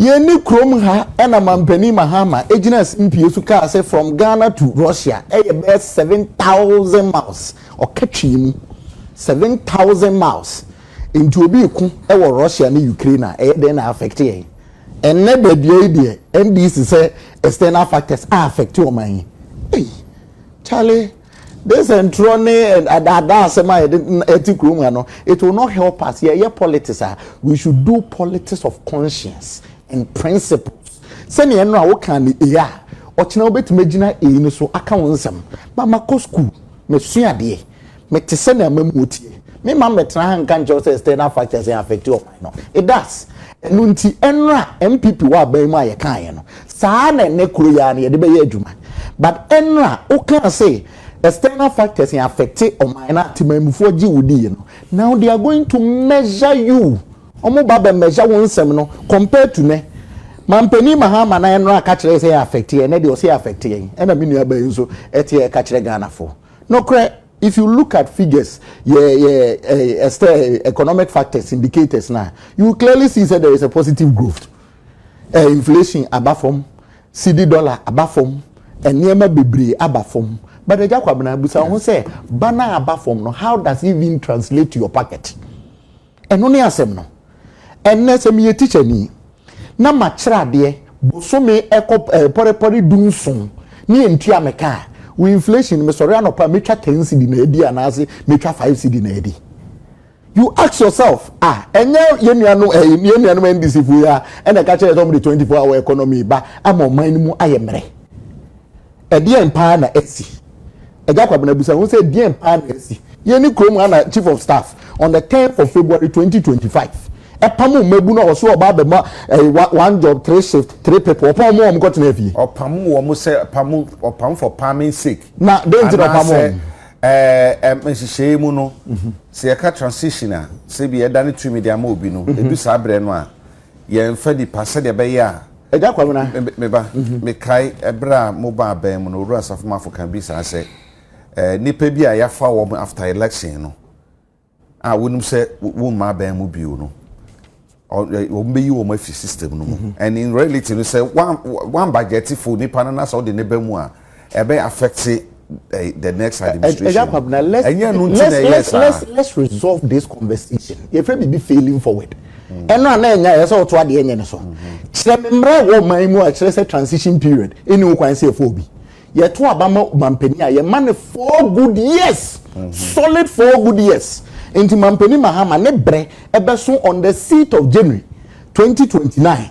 Yeni krom ha ena mampeni Mahama ejina simpie su ka say from Ghana to Russia best 7,000 miles or catching 7,000 miles into obi ku Russia ni Ukraine then affect yen and never the NDC say external factors affect your mind. Hey Charlie, this entrone and that sema ethic room it will not help us here politics. We should do politics of conscience and principles. Send you know what can ya or chino bet imagine in so account some. Mama go school, me sua de, me te send a memuti. Me mama try can just external factors affect you. No, it does. Nunti enra MPP wa be ma ye kan ye no. Saa na ne kuro ya na ye de be ye adwuma. But enra o can say external factors affect o na timamufo gi wudi ye no. Now they are going to measure you. Omo baba measure won sem no compared to me mampeni Mahama na enra ka kire say affect ye na dey say affect ye e na me nua ba nso etie ka kire Ghana for no cre. If you look at figures economic factors indicators now you clearly see that there is a positive growth. Inflation above from Cedi dollar above from and niema bebre above from but the jakwa na busa won say bana above from no how does it even translate to your pocket and no asem no enne se me teacher ni na machra de bosome porepori dunsun ni entua meka we inflation me sorry anopa metwa 10 cedi na edi anase metwa 5 cedi na edi. You ask yourself enye yenuanu NDC fu ya ene ka chere somebody 24-hour economy ba ama man mu ayemre e de empa na esi eja kwa bana busa won say de empa na esi yeni krom ana chief of staff on the 10th of February 2025 pamu mebu no so oba be ma one job 3 shift 3 people opam mo got na fie opam wo mo say opam for farming sake na don't opam menhihye mu no se yaka transition se bi eda ne tu media ma obi no edu sa abre no a ye mfa di pase de be ya eja kwa na me ba me kai ebra mo ba ban mu no ru asafo Africa bi sa se nipa bi a yafa wo after election no wonum se wo ma ban mu bi no or be you my system no and in reality you say one budget for nipa na so the neighbor mu a be affect the next administration. Let's resolve this conversation. If we be failing forward and no na nya so to ade nya ne so chemra wo man mu a chere say transition period any wo kwan say for bi ye to abama mampani a ye man 4 good years solid 4 good years. Into mampeni Mahama ne bre ebeso on the 6th of January 2029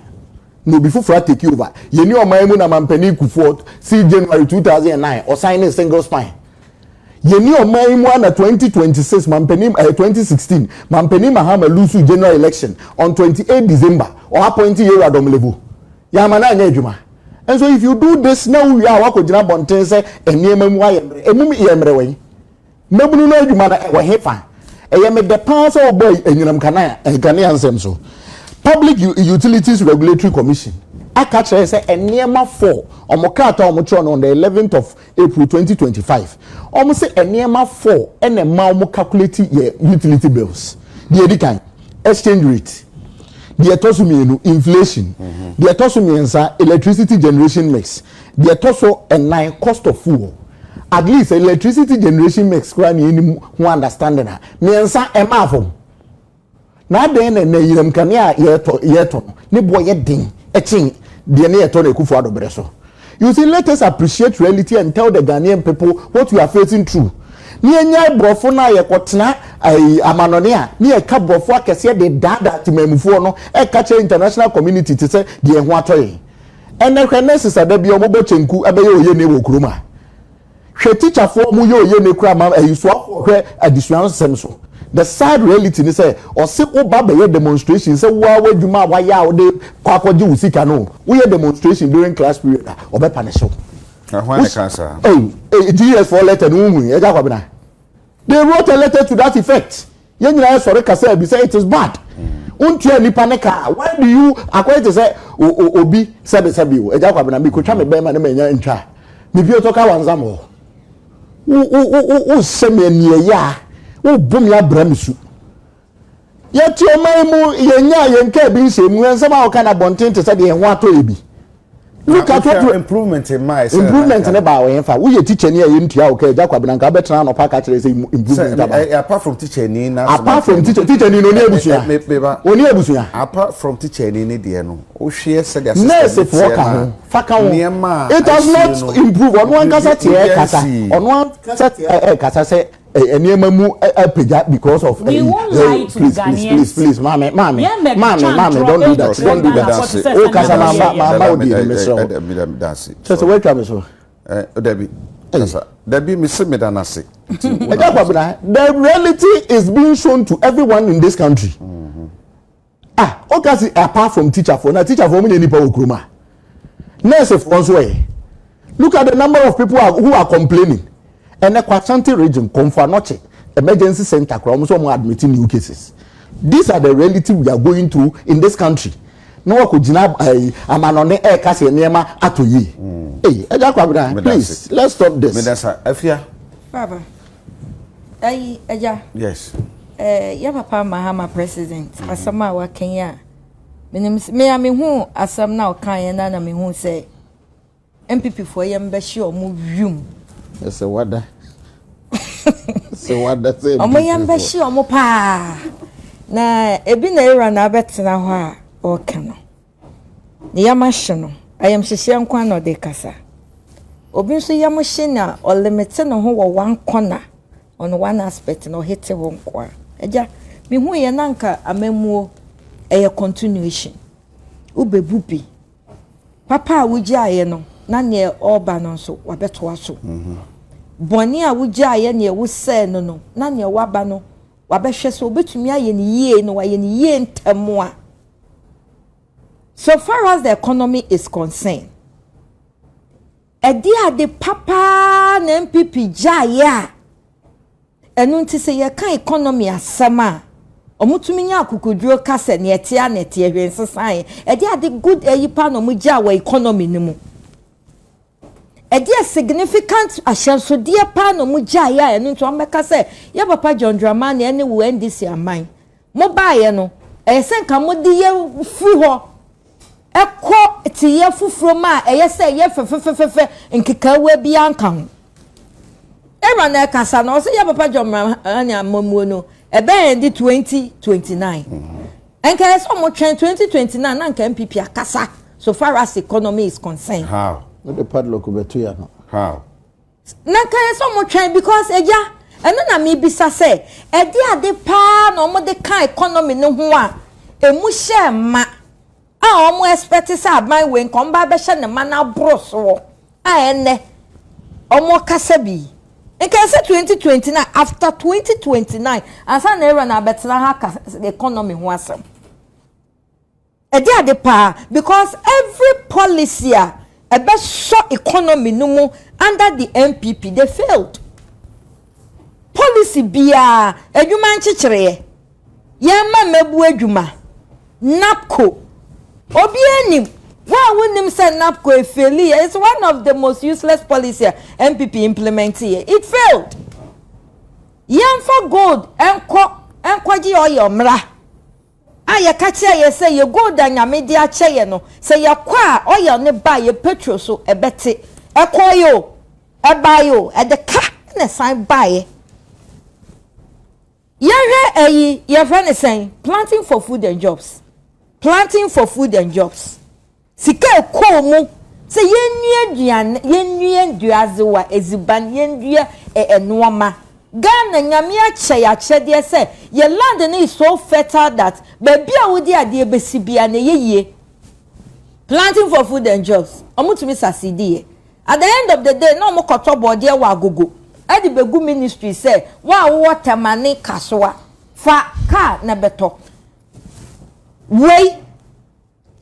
no before for take over yeni oman na mampeni Kufuor see January 2009 or sign a single spine yeni oman na 2026 mampeni 2016 mampeni Mahama lose general election on 28 December or appoint you Adom level ya mana anya adwuma. And so if you do this now we are wakojina bonten say eniema mu ayemre emum yemre wen mebunu na adwuma na we hefa me the pass or boy enyinam kana ansem so Public Utilities Regulatory Commission akache say eniema 4 omokata omochon on the 11th of April 2025 omo say eniema 4 ene ma omo calculate your utility bills the edikan exchange rate the etosumienu inflation the etosumiensa electricity generation mix the etoso and 9 cost of fuel. At least electricity generation makes crane any who understanding her. Miensa emafom. Na den na yirem kania yeto. Ne boy yedin. Etching the near Tony Kufuor Breso. You see, let us appreciate reality and tell the Ghanaian people what we are facing through. Ni enya brofo na ye kwotena amanonia ni e ka brofo akese de dada timamufuo no e ka che international community to say de ho atoye. Ene hwene sisa bi omobo chenku abeye oye ne wo kuruma. She teacher for mu yo ye ne kura ma so hwe additional semso. The sad reality ni say o se oba be ye demonstration say wa wadwuma wa ya o de kwakoje usika no. We demonstration during class period obe punish you. Why cancer? GS for letter no e ja kwabena. They wrote a letter to that effect. Yen nyina sorry ka say be say it is bad. Untia ni panika. Why do you according to say obi sabe o e ja kwabena bi ko twa me be ma na manya ntwa. Me bi o to ka wanzamo. O seme nie ya o bom ya bramisu Yet your maimu yenya yenke bi nsemu ensema o kana bonten te se de ho ato ebi. Look at what improvement in my improvement ne ba we fa we teacher ni ye ntua o ka eja kwabena nka betra no pa ka kire say improvement apart from teacher ni na apart from teacher ni no ni ebusua oni ebusua apart from teacher ni ne de no o hwe se de nurse for ka faka ho it does not improve on one kasa tie kasa on one kasa tie kasa say eniema mu apega because of please mama don't do that o kasa mama odi me so welcome so Debbie Debbie me se me danase the reality is being shown to everyone in this country. Okay, apart from teacher for me any power kroma nurse for so look at the number of people who are complaining. And the Ashanti region come for noche emergency center almost admitting new cases. These are the reality we are going through in this country. No ko jina amanone e ka se niema atoyi. Please let's stop this. Medasa afia Baba eja yes ya papa Mahama president asama wa Kenya me hu asam na o kan na me hu say MPP for yem be shi o mu wum. Yes, what that? So what that say? Omo yamba shi omo pa. Na ebi na era na betena ho a o ka no. Ne yama hye no, ayam hyehye nkwa na de kasa. Obi nso yam hye na o limit no ho wo one corner on one aspect no hit wo nkwa. Eja, me hu ye nanka amamuo eye continuation. Ubebupi. Papa wuji aye no. Na ne oba no so wabeto aso boni a wugya ye ne wo se no na ne waba no wabehwe so obetumi aye ne yie no waye ne yie ntamo a. So far as the economy is concerned, the papa na MPP jaye a enu nti se ye kan economy asama omutumi nya akukuduro kase ne etia ne tie hwensesan the good eyipa no mu gya wa economy ni mu. A dear significant ashanso dear pan of Mujaya and into America say, Ya papa John Dramani any will end this year mine. Mobile no, a send come with the year fuho. A quart to year from my, a yes say, ye fe and Kikawe Bianca. Ever na Casano, say Ya papa John Anya Momuno, a band 2029. And can so much 2029 and can PPA Casa so far as economy is concerned. How? The padlock betu ya no. How? Na kan so mo twen because eja eno na me bisa say e de ade pa na omo de kan economy ne ho a emu hye ma a omo expect say aban we nkom ba be hye ne ma na bro so a ene omo kasa bi nkan say 2029 after 2029 asa na era na betena ha the economy ho asem e de ade pa because every policy a best economy no more under the MPP they failed. Policy bia edwuma nchichire yema mebu edwuma napco obi anim wa wonim say napco e fail it's one of the most useless policy MPP implement here. It failed. Yemfa gold enkwaji oyo mra aye kacha ye say ye go da nyame di ache ye no say ye kwa oil ne buy ye petrol so ebete ekoyo ebayo e de ka na sign buy ye hwe ye friend is saying planting for food and jobs sika ko mu say ye nduaze wa eziban ye ndua enoma Ghana nyamia che de say ye land is so fertile that baby a wodi ade ebesi bia na ye planting for food and jobs omutumi succeed at the end of the day no mo koto body wa agogo e di begu ministry say wa water mane kasoa fa car na beto wey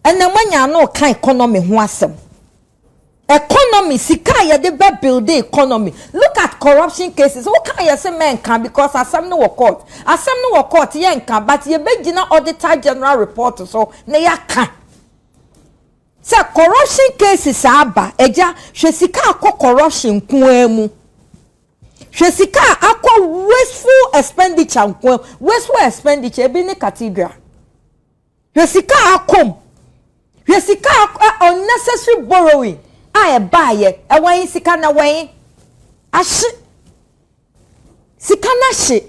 ena manya no kan economy ho asem economy sika ya de be build the economy. Look at corruption cases. What can you say men can because asam no court yen can but ye be gina auditor general report so na ya can. So corruption cases aba eja hwe sika akọ corruption ku emu Shesika akwa wasteful expenditure ebi ne cathedral. Shesika akom. Shesika unnecessary borrowing. Aye buy wan sika na wan ahye. Sika na hye.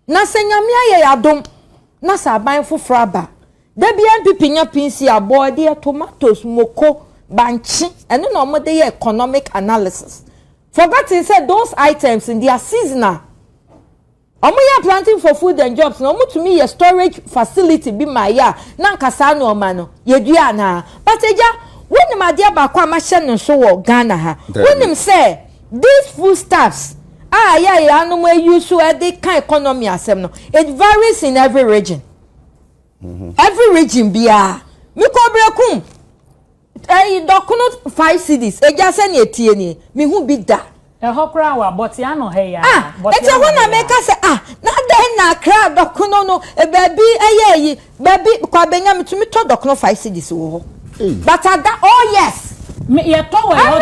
Na senyame aye adom. Na saban foforo aba. Da bia pipinya pinsi abode tomatoes moko banchi eno na omode ye economic analysis. Forgotten said those items in their seasonal. Omoya planting for food and jobs no to me a storage facility be my ya na nkasa no omano yedua na. But eja when my dear bakwa ma hye no so wo Ghana ha. When him say these foodstuffs ya no more use so the kind economy asem no. It varies in every region. Every region bia. Mi ko brekum. Dokuno 5 cities. Eja se na etie ni. Mi hu bi da. Hokra wa but ya no he ya. Eti wona make say na den na kra dokuno no baby eyeyi baby kwa benya mitumi to dokuno 5 cities wo. But that yes. Me ye to we ho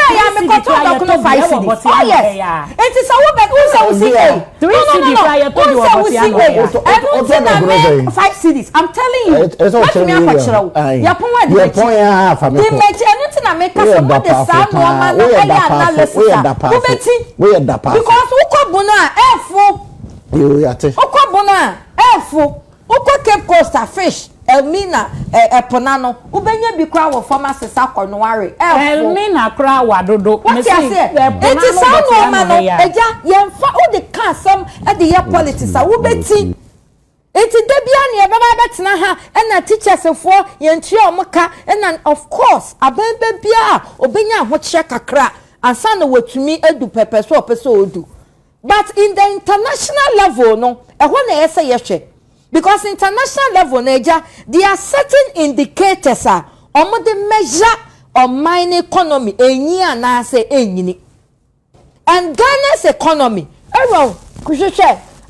5 cities. Oh yes. Eti so wo be who say 3 cities ya to you but ya no. 5 cities. I'm telling you. Let me akwakyerɛ wo. Ya pon wa de. Ya pon ya fa me. Di mechi enu ti na make say what the sound no man na analysis. Wo beti. We da pa. Because wo ko bu na efo. Yo ya te. Wo ko bu na efo. Wo ko Cape Coast fish. Elmina eponano ubenya bi kwa wo pharmacy sakono ware Elmina kra wa dodo me say it is sound no eja yemfa wo de ka sam e de ye politics a wo beti eti da bia ne e baba betena ha e na teachers for yentu omoka and of course abembe bia obenya ho kye kakra ansa na watumi edu pepe so opese odu but in the international level no e ho na yesa yehwe. Because international level Niger, there are certain indicators omo the measure of mine economy enyi ana say enyini. And Ghana's economy,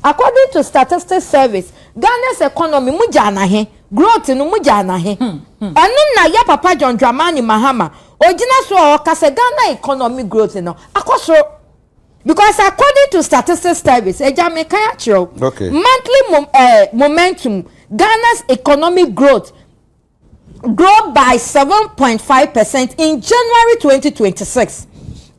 according to Statistics Service, Ghana's economy muja na he, growth no muja na he. Enu na ya papa John Dramani Mahama, ojina so okase Ghana economy growth no akosoro. Because according to Statistics Service, okay. Monthly momentum, Ghana's economic growth grew by 7.5% in January 2026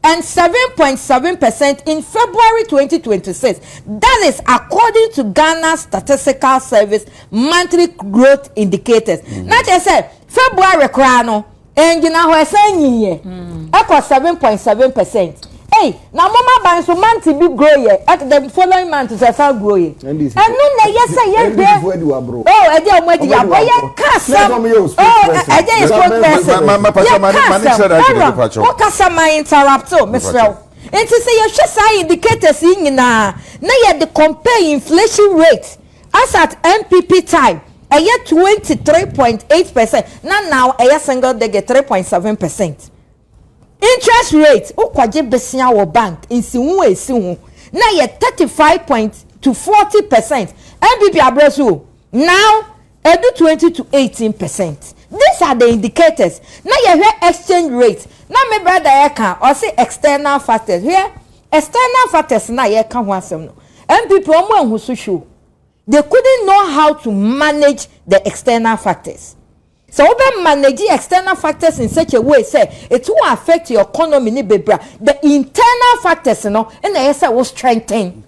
and 7.7% in February 2026. That is according to Ghana's Statistical Service monthly growth indicators. Not just say February krano, and you know saying 7.7%. Hey, now mama ban so man to be grow here at the following month to start grow here. And no na yes say yes. Oh, e dey omadi ya boy kasa. Oh, e dey spokesperson. Mama kasa my interrupt o, Miss Fel. Enti say you hwe say indicators nyina na ye dey compare inflation rate as at MPP time. E ye 23.8%. Now e single digit 3.7%. Interest rate ukwaje besia wo bank insihu esihu na ye 35 to 40%. MPP abreso now edu 20 to 18%. These are the indicators. Na ye hear exchange rate. Na me brother ye kan or say external factors. Here external factors na ye kan ho asem no. MPP omo enhu so show. They couldn't know how to manage the external factors. So we manage external factors in such a way say it will affect your economy ni bebra. The internal factors no and the say will strengthen.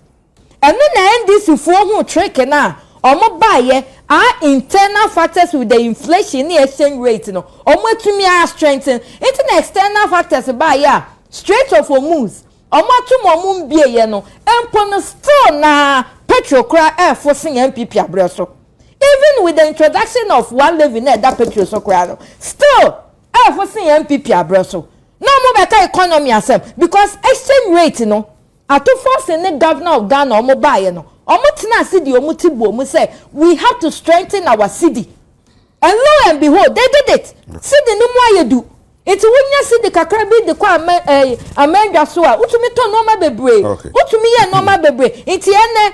And then this for who trick na omo buy our internal factors with the inflation ni exchange rate no omo tumi are strengthen. Into the external factors buy ya straight of moves. Omo tu mo bie ye no empo still na petrol cra air forcing MPP abreso. Even with the introduction of one living that petrol so still I foresee MPP abreso. No more better economy asem because exchange rate no ato force the governor of Ghana omo buy no omo tina cedi omo tibo omo say we have to strengthen our city. And lo and behold they did it. Cedi no mo ayedu. Iti wunya cedi kakra bi de kwa amendwa so a utumi to normal bebre. Utumi ye normal bebre. Iti ene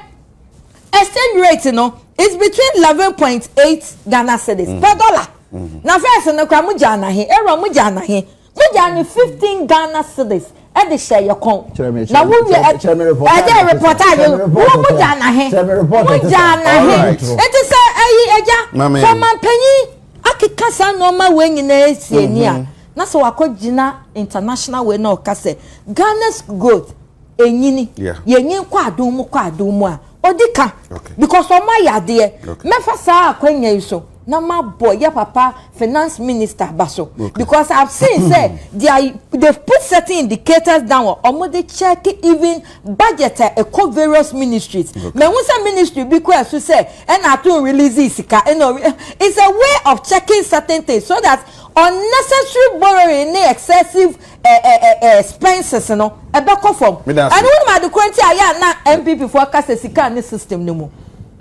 exchange rate no is between 11.8 Ghana cedis per dollar. Na first no kwa muja na he, era muja na he. Muja ni 15 Ghana cedis e de share your con na wo we e dey reportage wo mu ja na he mu ja na he it is eja for man panyi akika sa no ma we nyina esie ni a na so wakogina international we na okase Ghana's growth enyini yenyin kwa adom mu a odika because o ma yade mefa sa akwanya iso na ma boy ya papa finance minister baso because I've seen say they've put certain indicators down or they check even budget e various ministries me who say ministry because to say and I to release isika it's a way of checking certain things so that unnecessary borrowing excessive expenses no e be conform and when ma the quantity aya na MPP for case sika ni system no mo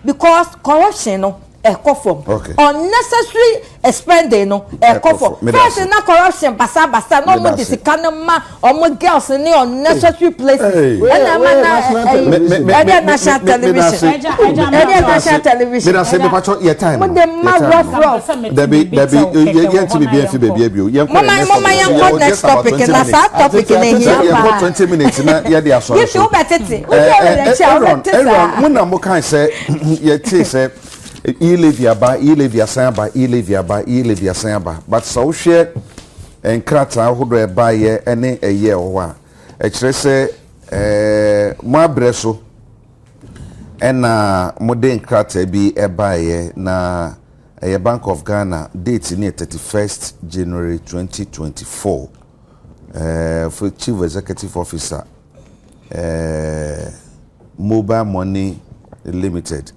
because corruption no unnecessary spending no first na corruption basa no mo disika no ma omo girls ni unnecessary places national television national television me say me pacho your time mo de ma rough Debbie you to be baby you mama yan next topic na sa topic na here 20 minutes na ye dey aso if you betete Aaron when am kan say ye tie say ilevia samba but so share enkrata hodo e ba ye ene eye o a e kire se mo abreso ena mode enkrata bi e ba ye na Bank of Ghana date ni 31st January 2024 for Chief Executive Officer Mobile Money Limited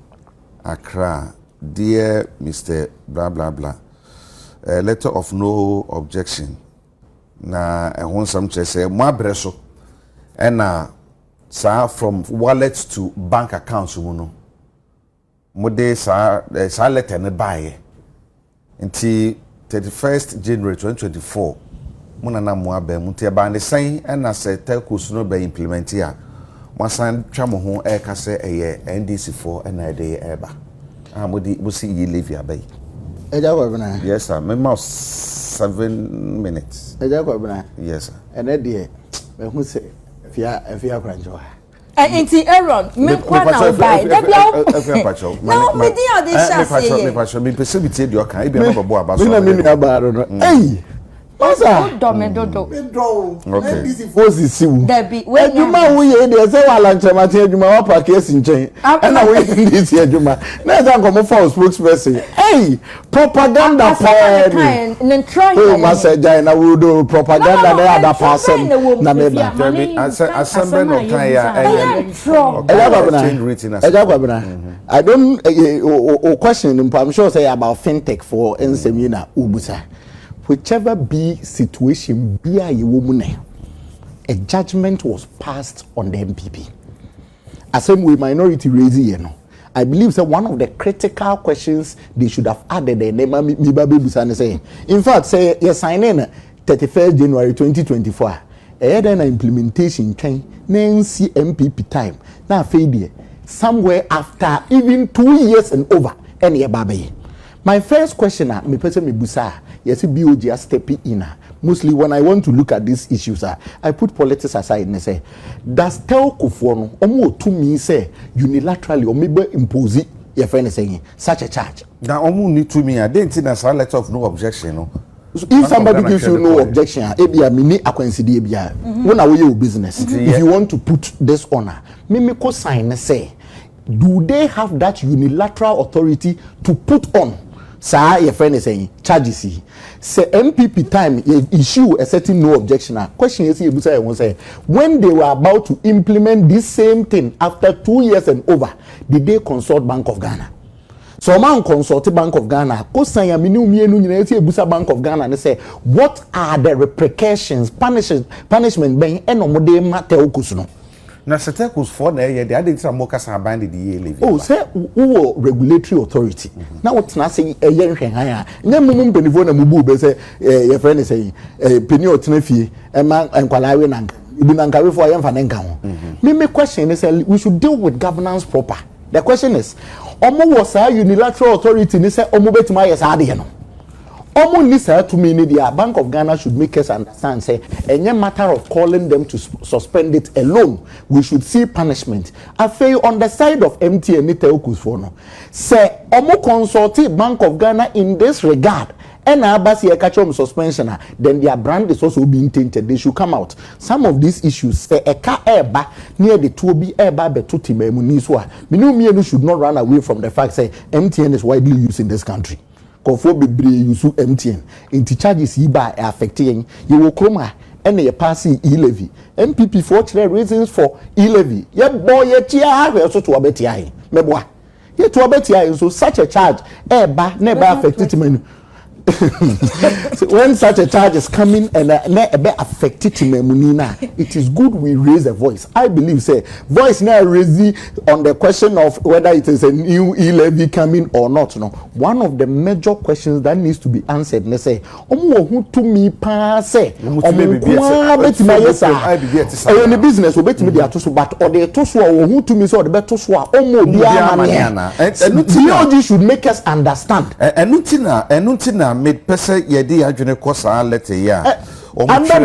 Accra. Dear Mr. blah blah blah, letter of no objection. Na ehun some say mo abreso na sa from wallet to bank accounts mu no. Mo de sa letter ne buy. Until 31st January 2024. Mo na mo aba mu te ba ne sen na say telcos no be implement ya. Mo san twa mo ho e ka say eye NDC4 na de eba. We see you leave your bay. Yes, sir. My mouse 7 minutes. Yes, sir. And that day, who say if you are grandeur. And Aaron, me now buy. No, me dey dey share. Me pacho, me perceive your kind. Be no boy about. Hey. What's that? Dodo. Okay. This is Debbie, when you man we here dey say wa lanche ma tie adwuma wa park esi nchen. And na we this here adwuma. Na za come for spokesperson. Hey, propaganda pa ni. Oh, message na we do propaganda na other person na me ba. Assembly no kan ya. I don't question I'm sure say about fintech for Nsemina Ubusa. Whichever be situation be a woman, a judgment was passed on the MPP. As same way minority raising, you know. I believe that one of the critical questions they should have added the name say. In fact, say you sign in 31st January 2024. Then implementation train nancy MPP time. Now failure somewhere after even 2 years and over any baby. My first question me person me busa yes BOG stepping in mostly when I want to look at these issues I put politics aside and say does telco for no omo to me say unilaterally or maybe impose your friend saying such a charge now omo need to me I didn't see that letter of no objection no. If somebody gives you no objection ebia me ni akwansidi ebia when are your business if you want to put this on me ko sign say do they have that unilateral authority to put on Sir, your friend is saying charges. Say MPP time issue a certain no objection. Question is say when they were about to implement this same thing after 2 years and over, did they consult Bank of Ghana? So man consulted Bank of Ghana. Bank of Ghana and say what are the repercussions, punishment being enomode matter na setekos for na ye dey say mo kasa ban the leave. Oh, say who regulatory authority. Now what na say eye nhwenhan a na mum penifo na mubu be say your friend say peni otena fie e ma enkwala we nanka ibi nanka we for ye mfa nanka ho. Me question is we should deal with governance proper. The question is omo was a unilateral authority ni say omo betima yes ade no. Omo ni say to me the Bank of Ghana should make us understand say any matter of calling them to suspend it alone. We should see punishment. I feel on the side of MTN ni telcos for no. Say omo consult Bank of Ghana in this regard. And abasi catch suspension, then their brand is also being tainted. They should come out. Some of these issues say a car eba near the 2B eba betuti memuniswa. Minu should not run away from the fact say MTN is widely used in this country. Kofo bebre use MTN. Inti charges iba affecting you will chroma and a passing e-levy. MPP for reasons for e-levy. Yet boy yet also to abet yai. Meboa. Yet to abet yai so such a charge eba never affected menu. So when such a charge is coming and affected munina, it is good we raise a voice. I believe say voice now raising on the question of whether it is a new e-levy coming or not. No, one of the major questions that needs to be answered. They say, who to me pass say, any business will bet me the atosu, but or the tosu or who to me so the better swap. DOG should make us understand. Made person yedi adwene kosa letter ya under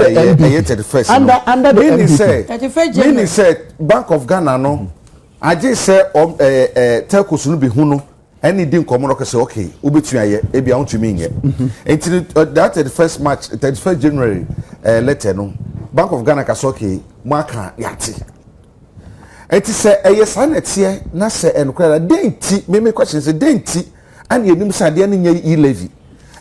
the first under the meaning say Bank of Ghana no I just say telcos no be hu no any din komo no say okay obetu aye e bia ontumi nye until that 31st March 31st January letter no Bank of Ghana ka so okay maka yate enti say sanete na say enkwara denti me question say denti and yenim say de na nye e-levy.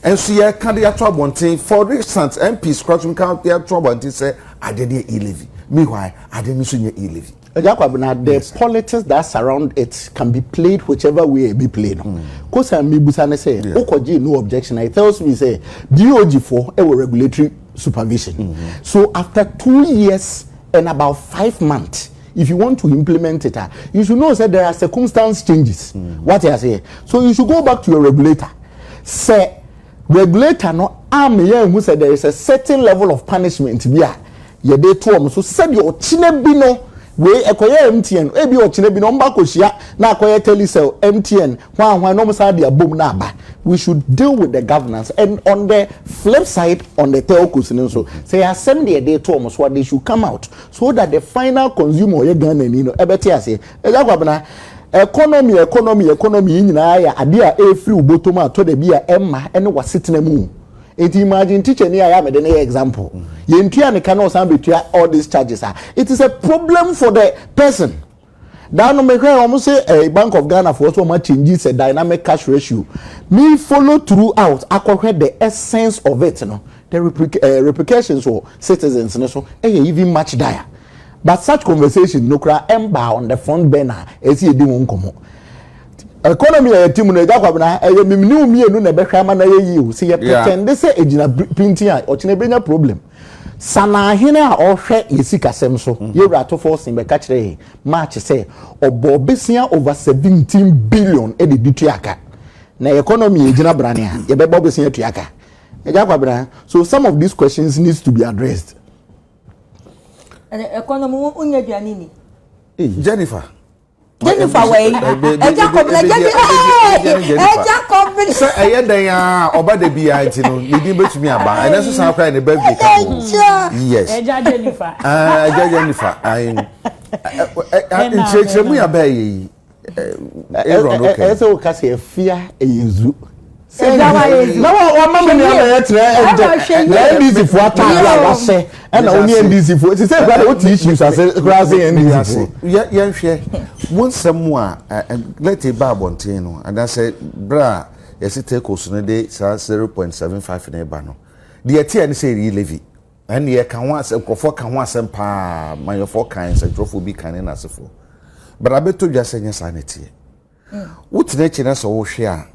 And so you can't get trouble until, for instance, MPs scratching can't get trouble until say I didn't e-levy. Meanwhile, I didn't miss your e-levy. The politics that surround it can be played whichever way it be played. Because I'm say, Okoji no objection. It tells me say DOG for a regulatory supervision. So after 2 years and about 5 months, if you want to implement it, you should know that there are circumstance changes. What I say. So you should go back to your regulator. Say regulator no who said there is a certain level of punishment bia ye dey to so said your chine bi no we ekoye MTN e bi o chine bi no mba kohia na akoye telecell MTN hwan no msa dia bom na aba. We should deal with the governance. And on the flip side, on the telcos so say assembly dey to so they should come out so that the final consumer ye Ghana ni no ebeti ase ejakwabna economy nyina ya ade a free ubotom ato de bia emma ene wasetena mu. It imagine teacher ni aya me de example. Ye ntua ne ka no san betua all these charges are. It is a problem for the person. That no make almost say a Bank of Ghana for so much changes a dynamic cash ratio. Me follow throughout acquire the essence of it, no. The repercussions for citizens so even much dire. But such conversation no cry ember on the front burner as you do won komo. Economy a team no jakwabna miminu mienu na behwa ma na yeyi say pretend they say ejina printing or chinebenya problem. Sana hene a ohwe yesikasem so yewra to force be ka kire March say obobesia over 17 billion e de dutuaka. Na economy ejina brane a ye be bobesia tuaka. Ejakwabna so some of these questions needs to be addressed. Economy unya duanini Jennifer way Jacob say ayedan ya oba de bia ntino yidi betumi aba and so san cry ne birthday ka yes Jennifer Jennifer nchechemu ya ba yi ese o ka se fear eyezu na wa mama ni aba yetre na NDC fo attack wa se and only NDC fo say what issues as crossing NDC ya hwe won samu a let it ba bonten no and I said bra yes take us no dey 0.75 na ba no the tie ne say levy and ye kan wa asem kofo kan ho asem pa man your for kan say drofo bi kan na asefo but abeto dwa say nya sanity wotine chi na so wo hwe a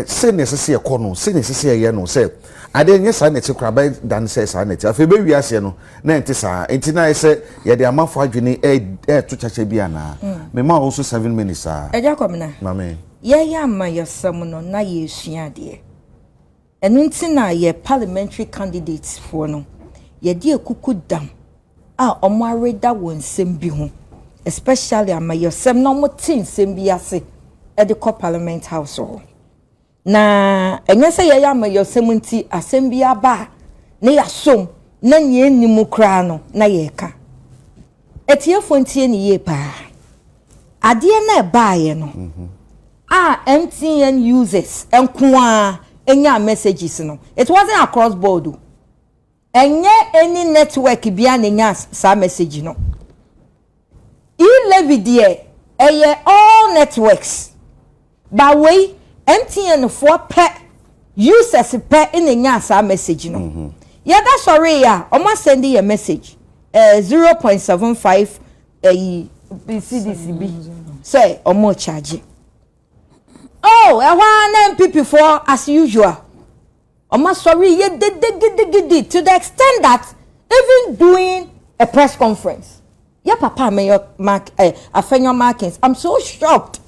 say necessary ekono say necessary ye no say ade nye sanity kraba dan say sanity afi be wi ase no na enti sa enti na say ye de amafo adwene to chacha bi ana me ma also 7 minutes Jacob na mama ye ama yesam no na ye sua de enu nti na ye parliamentary candidates for no ye de ekuku dam a omo areda wonsem bi ho especially ama yesam no mo tin sem bi ase e de parliament house ho na enye se ye ya ma yo semunti asem bi aba ne ya som na nye nimu kra no na ye ka etie fontie ni ye pa ade na ba ye no MTN users enkoa enya messages no it wasn't across board enye any network bia na nya sa message no e-levy there all networks by way MTN for pet users pet in nya sa message no yeah that's sorry ya omo send a message 0.75 BCDCB say omo charge. Oh, I want MPP4 as usual. Omo sorry ye did to the extent that even doing a press conference. Yeah, papa mayor mark afenyo markings. I'm so shocked.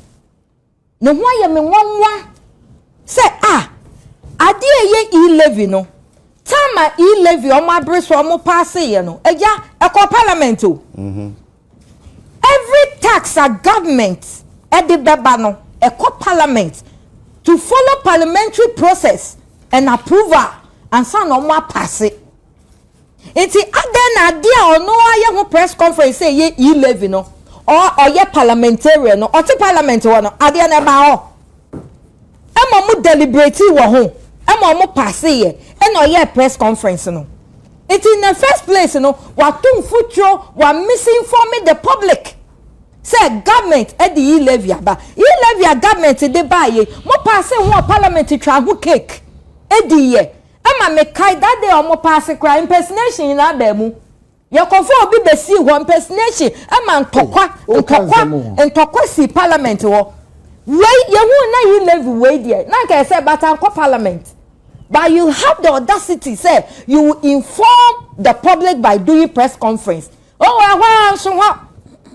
No why you me one say ade ye e-levy no. Time e-levy o ma bre so omo pass ye no. Eja e ko parliament o. Every tax a government e de beba no a parliament to follow parliamentary process and approval and some no more pass it. Enti aden idea no aye ho press conference say ye e-levy no or ye parliamentarian no or ti parliament wo no ade na ba ho. Emo mu deliberate wo ho. Emo mu pass ye and or ye press conference no. It in the first place no wa tum futuro wa misinforming the public. Say government e the e-levy aba e-levy government dey buy ye mo pass one parliament twa ho cake e di ye ama me kai that day mo pass cry impersonation na da mu ye konfo obi be si ho impersonation ama ntokwa si parliament wo wey ye hu na e-levy wey there na ka say but an parliament but you have the audacity say you will inform the public by doing press conference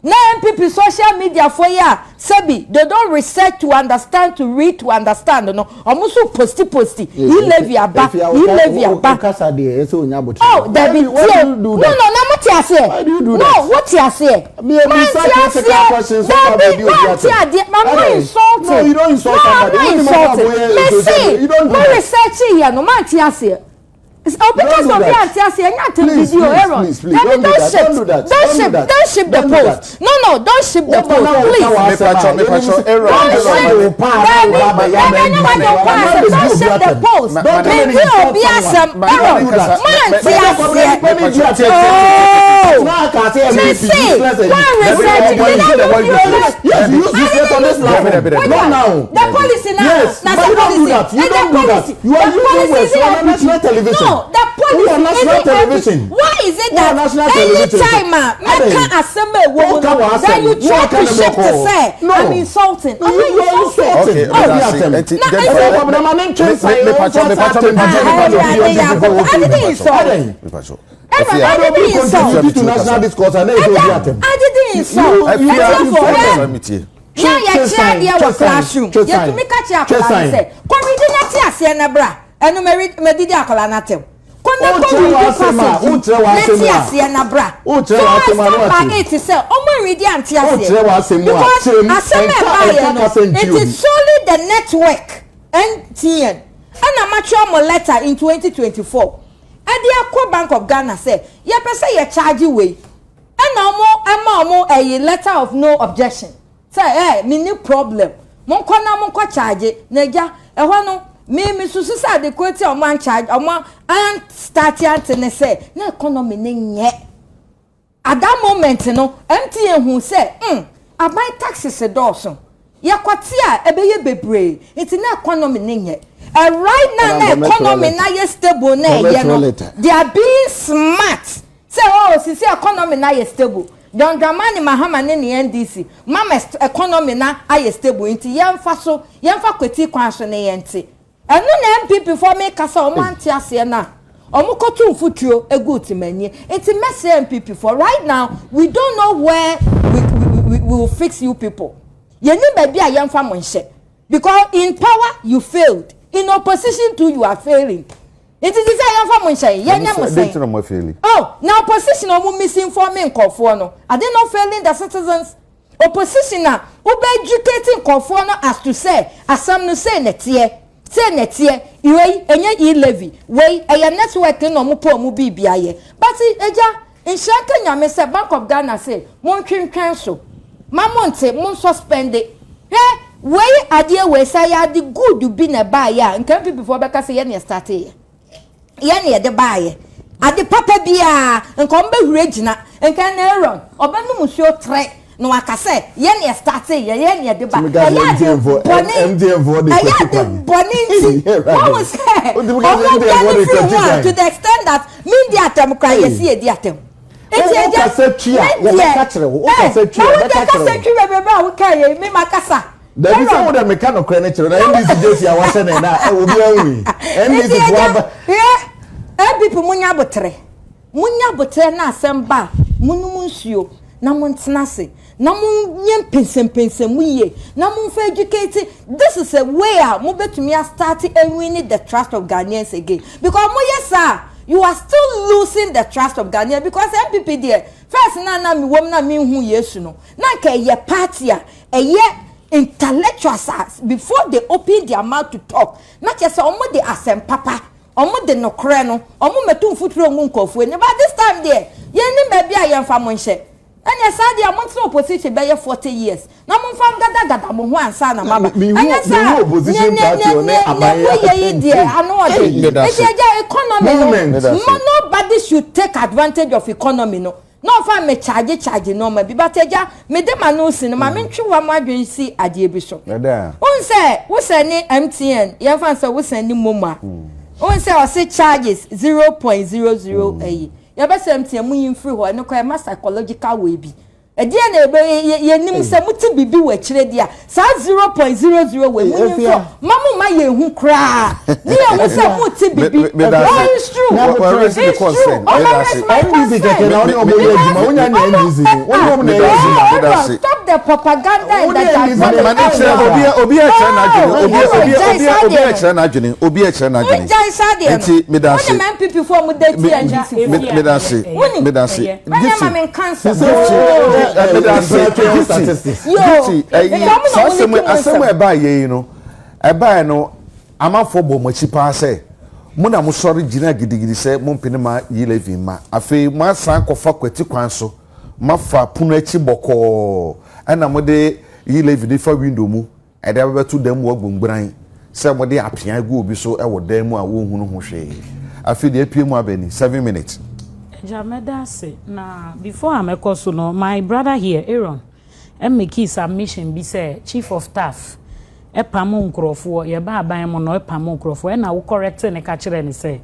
na MPP social media for ya Cedi they don't research to understand to read to understand no omuso posti e-levy aba kasa de eso nya botre oh there be no na mo ti ase no what you ase me questions so insult no you don't insult somebody you don't research here no man ti ase. Oh, because of that, video error. Please, don't do that. Don't ship the post. No, don't ship the post. Please. Don't ship the post. No, the policy national television. Why is it that anytime Mecca assemble woman then you try to shift to say I'm insulting? No, you're insulting. Enu medidi akola natem kona ko read asie na bra it is omo read anti asie because aseme ba it is solely the network MTN ana match mo letter in 2024 ade akọ Bank of Ghana say ye pese ye charge we ana omo a letter of no objection say me no problem mon kona charge na ja ehwa no me sususa de kweti o man charge o man and start antene say na economy ne nye at that moment no MTN hu say abai taxes dawson ye kwati a ebeye bebre it na economy ne nye right now na economy na ye stable na ye no they are being smart say sisi economy na ye stable Don Dramani Mahama ne NDC mama economy na aye stable inti yemfa kweti kwan so ne yente enu na MPP for me kasa o man ti ase na omukotu mfutuo egu timanye enti mess MPP for right now we don't know where we will fix you people ye ni baby a yemfa mo nhye because in power you failed in opposition too you are failing it is say yemfa mo nhye ye nya mo say oh now opposition o misinforming nkofo no are they not failing the citizens opposition na ube educating nkofo no as to say asam no say netie say netie iwe enye e-levy we eye network no mo po mo bibia ye but eja inshaka nyame say Bank of Ghana say mon twentwen so mamonte mon suspend it we adie we say ya the good be na buy ya nkan people before beka say ye na start ye na de buy ye ade papa bia nkan be hura gina nkan na Aaron obanu musuo tre no akase ye na start ye na de buy MDM for the bonnie what was to the extent that media democracy yes ye dia tem enti me makasa there is some that mechanical crane na NDC just ya wase na obi anwi NDC for people munya botre na asemba munum nsuo na montena se na mun pense mu ye na mun fa educate this is a way mo betumi start and winning the trust of Ghanaians again because mo yes you are still losing the trust of Ghanaians because MPP there first na mi wom na mi hu yesu no na ka ye party intellectuals before they open their mouth to talk na chese omo de asem papa omo de no kre no omo metu mfuturo ngu nkofu ni but this time there ye ni ba bia ye mfa mo nhye anya sa dia mo tro opposition be ye 40 years na mo mfa gada mo ho ansa na mama anya sa opposition party one abaye ye there anu ode ejeja economy no nobody should take advantage of economy no fa me charge no ma bi bateja me de ma no sin ma me ntwe wa mo adwen si ade bi so wo se ni MTN ye fa se wo se ni moma wo se o se charges 0.00 ayi ye be se MTN mu yin free ho ne kwa ma psychological way bi ede na ye nim se muti bibi wa kire dia sa 0.00 we mu yin free mamu ma ye hu kra ni ye wo se muti bibi it's true it's true stop the propaganda and amafo bo machi pa se muna mo sori gina gidigidi se mo mpene ma yilevin ma afi mo asan kofa kwati kwan so mafa puno achi boko ana mo de yilevin fa window mu e da bebetu dam wo gbogbran se mo de apia gu obi so e wo dam mu a wo hunu ho hwe afi de apie mu abani 7 minutes Jameda say na before I make so no my brother here Aaron make his submission be say chief of staff epamo nkrofo ye ba aban mo no epamo nkrofo na wo correct ne ka kire ne say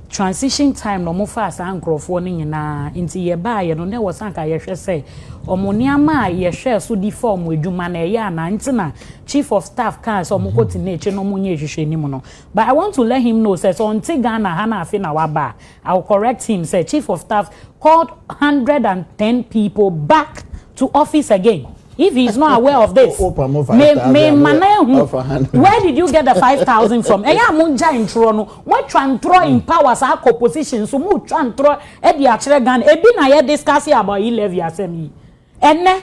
transition time no mo fa asa nkrofo ne nyina nti ye ba ye no ne wo sanka ye hwe say omoniama ye hwe so di form edwuma na ye ana nti na chief of staff kan so mo koti na eche no mo nye hwehwe ni mo no but I want to let him know say so until Ghana ha na afi na waba I will correct him say chief of staff called 110 people back to office again. If he is not aware of this, where did you get the 5,000 from? Eya munja intro no. What try throw in powers our opposition so mu try throw e di akere Ghana e bi na ye discuss about e-levy asemi. Ene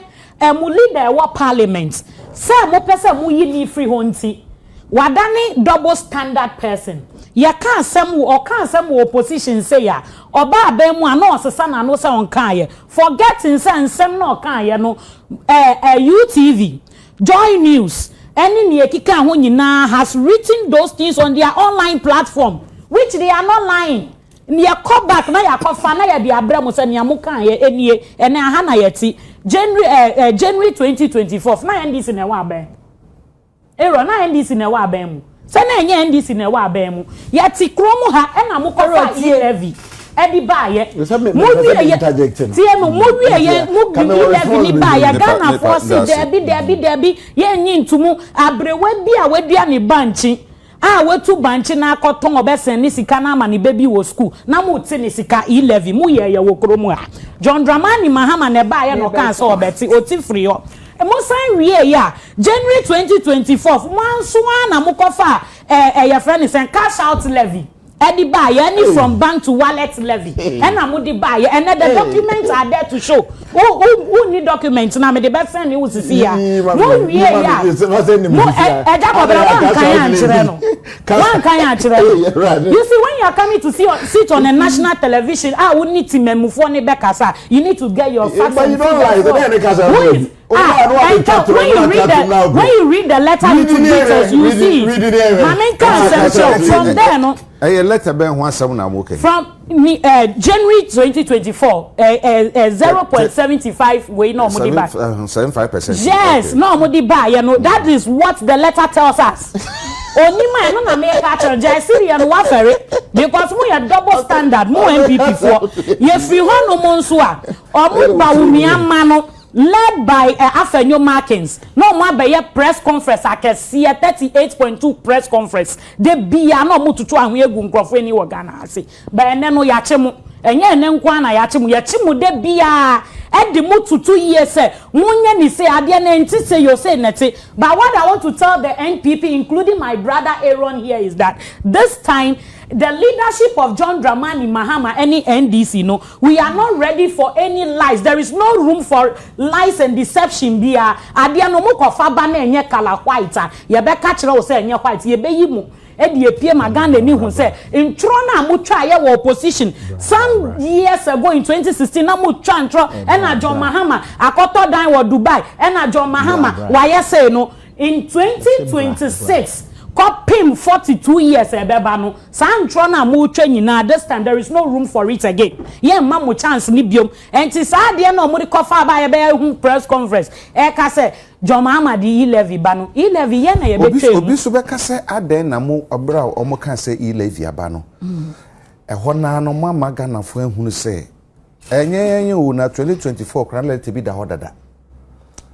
mu leader wa parliament say mo pese mu yi ni free honti. Wadani double standard person. Ya kan asem o kan asem opposition say ya oba abem mu ana osesa na no say on kan ye forgetting say nsem na kan ye no UTV Joy News any ne ekika ho nyina has written those things on their online platform which they are not lying ne call back na ya kofa na ya bi abramo say ne am kan ye enie ene aha na yeti January 2024 na NDC na wa aben ero na NDC na wa aben mu se na enye NDC na wa aben mu yeti kromu ha ena mo kofa e-levy edi ba ye mo wie ye tie no mo wie ye mo bi e-levy ni ba ya Ghana force debi ye nyi ntumu abrewe bi a wadua ne banchi a wetu banchi na akoton obesen ni sika na ama ne baby wo school na mo ti ne sika e-levy mo ye wo kromu a John Dramani Mahama ne ba ye no kan so obeti oti free yo mo san wie ya January 2024 manso na mo kofa your friend is cash out levy Edi buy any from bank to wallet levy. And I'm the buy and the documents are there to show. Who need documents? Now me the best friend you see here. No yeah. You see when you are coming to sit on a national television, I would need to memufone bekasa. You need to get your facts. But you don't like the when you read the letter into details, you see from there, no. A letter ben 17 na okay. From January 2024, 0.75 we no mudi buy. 75%. Yes, okay. no mudi buy. You know that is what the letter tells us. Onima no na make catch Jai Syrian warfare because we are double standard, more MPP for. Ye free ho no monso a. Omo ba wumi amano. Led by Afenyo Markins. No more by a press conference. I can see a 38.2 press conference. They be a no mutu and we gun crofeni wagana. See, by no yachemu, and yen and kwana yachimu de be a at the mutu 2 years. Munyan is say, I didn't say you say neti. But what I want to tell the NPP, including my brother Aaron here, is that this time, the leadership of John Dramani Mahama, any NDC, no, we are not ready for any lies. There is no room for lies and deception. Bia, adia no mo kofa bana enye kala white. Ye be catch na o say enye white. Ye be yimu. E di epie maganda ni hu say intro na mo twa ye wo opposition. Some years ago in 2016 na mo twa intro na John Mahama akoto dan wo Dubai na John Mahama wa ye say no in 2026. Copim 42 years ebeba no santro na mu twa nyina this time there is no room for it again ye ma mo chance ni biom enti sa de na mo de kofa ba ye be hu press conference e ka say John Mahama di e-levy ba no e-levy ye na ye be twa obi so be ka say aden na mo obra o mo kan say e-levy aba no e ho na no mama Ghana fo ehunu say enye wo na 2024 kran let bi da hodada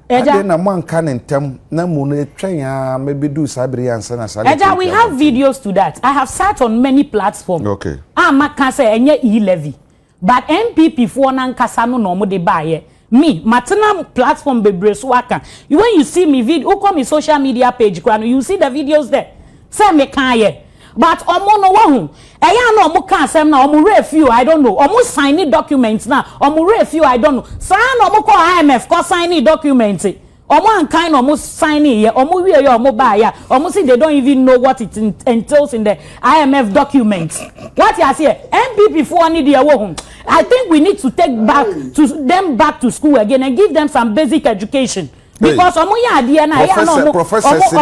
Eja na manka ntem na mu no etwen mebedu sabiri ansa na sale. Eja, we have videos to that. I have sat on many platforms. Okay. Maka say enye e-levy. But MPP for nankasa no no mo de baye. Me, matana platform bebre so aka. When you see me video, who come me social media page, you see the videos there. Say me kan ye. But omo no wahu. Eya no omo kan asem na omo review I don't know. Omo sign documents na omo review I don't know. Sa na omo call IMF call sign documents. Omo an kind omo sign ye omo wie ye omo buy ya. Omo say they don't even know what it entails in the IMF documents. What you say? MPP for need their wo. I think we need to take back to school again and give them some basic education. Because ya dia na ya no professors we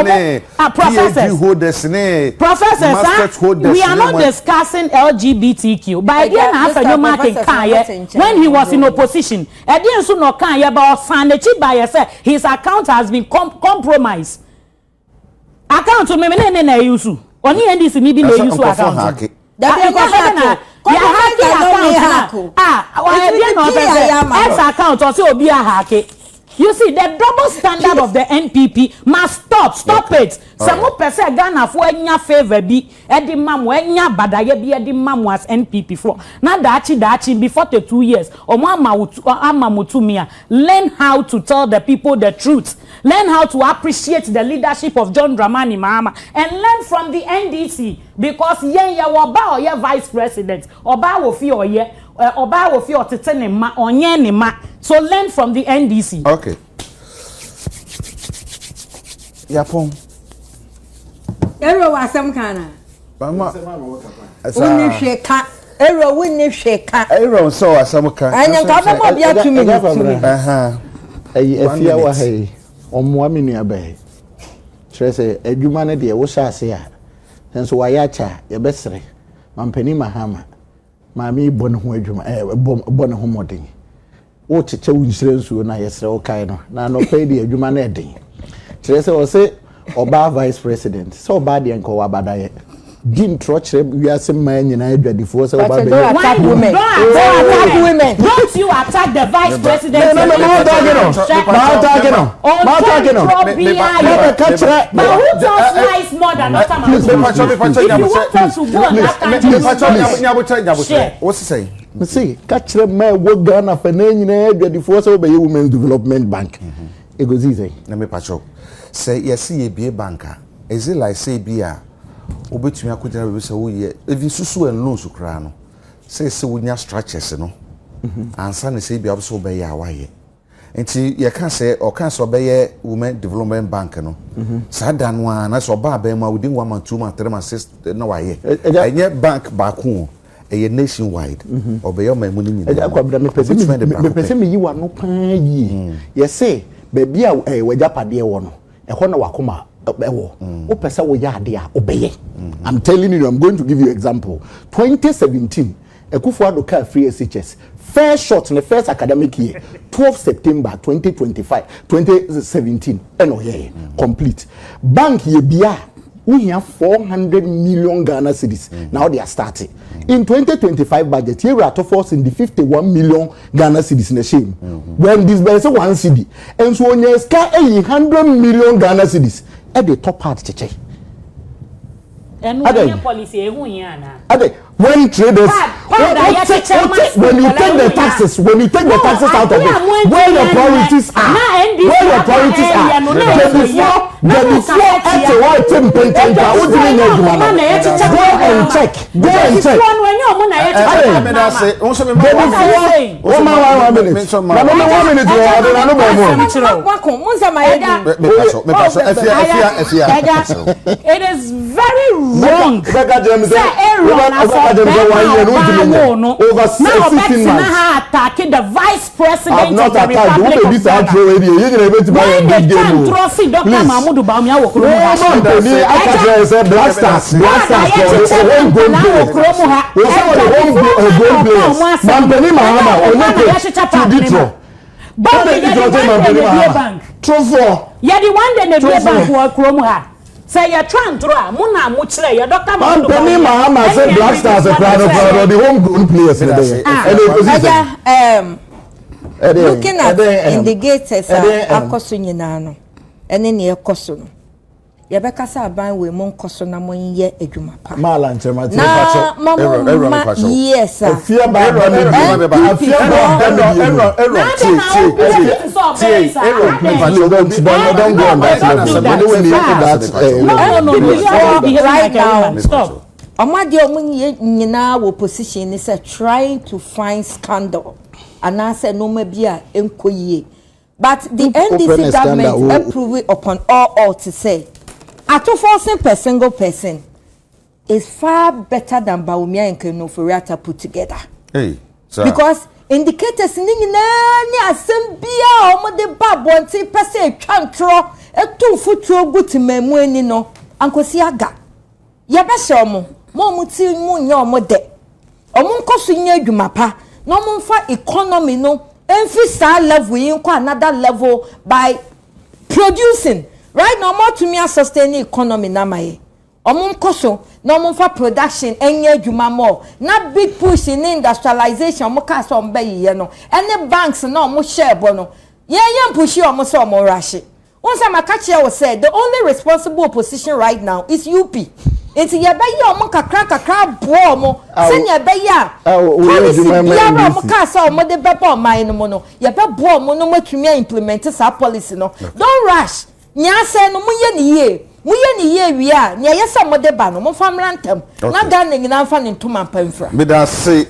are not discussing LGBTQ by dia na Afenyo Markin kan when he was in opposition e dia so no kan ye ba osanechi by say his account has been compromised account me na use oni NDC ni bi na use account account or say obi a hack. You see, the double standard of the NPP must stop it. Some person Ghana for enya favor bi edi mamu enya badaye bi edi mamu as NPP for. Now dachi before the 2 years. Learn how to tell the people the truth. Learn how to appreciate the leadership of John Dramani Mahama and learn from the NDC because yen ya oba or ye vice president oba wo fi oye oba wo fi otete ne ma onye ne ma. So learn from the NDC. Okay. Yapon. Ero wasam kana. Mama. Woni hweka. Ero woni hweka. Ero so wasam kan. Anya ka ba mo bia tumi. Ayi afia wa hai. Omo amini abai. Trese adwuma ne de wo sha ase a. Senso wa ya cha ye besere. Mampani Mahama. Mami bɔ ne ho adwuma bɔ ne ho modern wo cheche wo nsire nsuo na yesere wo kai no na no pay di adwuma na eden kire se wo se oba vice president so oba de nko wa badaye din tro kire wiase man nyina adwadifo se oba be attack women don't you attack the vice president no but who just lies more than what I'm what's say me see catch me wo Ghana fa na nyina adwadifo se oba ye women's development bank e go zi say na me pacho say yes ye be banker is it like say bia obetumi akogya be say wo ye even susu and loans kra no say wonya structures no ansa ne say bia so be ya waye enti ye ka say o ka so be ye women development bank no sa da no na so ba ba ma within 1 month 2 month 3 month 6 na waye enye bank ba ko a nationwide obey your man money me pese me yi wa no pan yi ye say baby a wajapade wo no e ho na wakoma ewo o pese wo ya ade a obeye. I'm telling you, I'm going to give you example. 2017 Ekufuado car free SHS first shot in the first academic year 12 September 2017 complete bank ye bia we have 400 million Ghana cedis. Now they are starting. In 2025 budget, here we are to force in the 51 million Ghana cedis in the shame. When this is 1 cedi. And so when you start 100 million Ghana cedis at the top part, cheche. And when policy, when traders, when you take the taxes, out of it, where your priorities are, go and check. It is very wrong. Over 16 months. Attacking the vice president of the Republic of Ghana. Say you're trying to muna muchre your doctor Mahama said Black Stars are proud of the homegrown players looking at indicators akoso nyina no ene ne ekoso no ye beka sa ban we mon koso na mon ye adwuma pa mala nchema ti pacho yes afia ba right now stop omade omunye nyina wo position is trying to find scandal and answer no mabia enkoyie but the NDC government approve it upon all to say to forcing per single person is far better than Baumia and Kenoforiata put together. Hey, sir. Because indicators ni asembia omo de babonti pese twantro etu futuro guti memweni no ankosi aga ye be se omo mo muti mu nya omo de omo nkoso nya adwuma pa no mo mfa economy no enfi sa level yin kwa another level by producing. Right now, more to me a sustaining economy na maye. Omum koso, no mumfa production, enye juma more. Not big push in industrialization, mo kasa ombe ye no. Any banks no mo share bono. Ye push you almost so more rashi. Once Makachi was said, the only responsible opposition right now is UP. It's ye be ye omo kakra bo mo. Sen ye be ya. Policy biara mo kasa omo de beba mine mo no. Ye be bo mo no matumi implement sa policy no. Don't rush. Nyase no muye ni ye wi a nya yesa mo de ba no mo famra ntem na ga na nyina fa ne ntoma pamfra me da say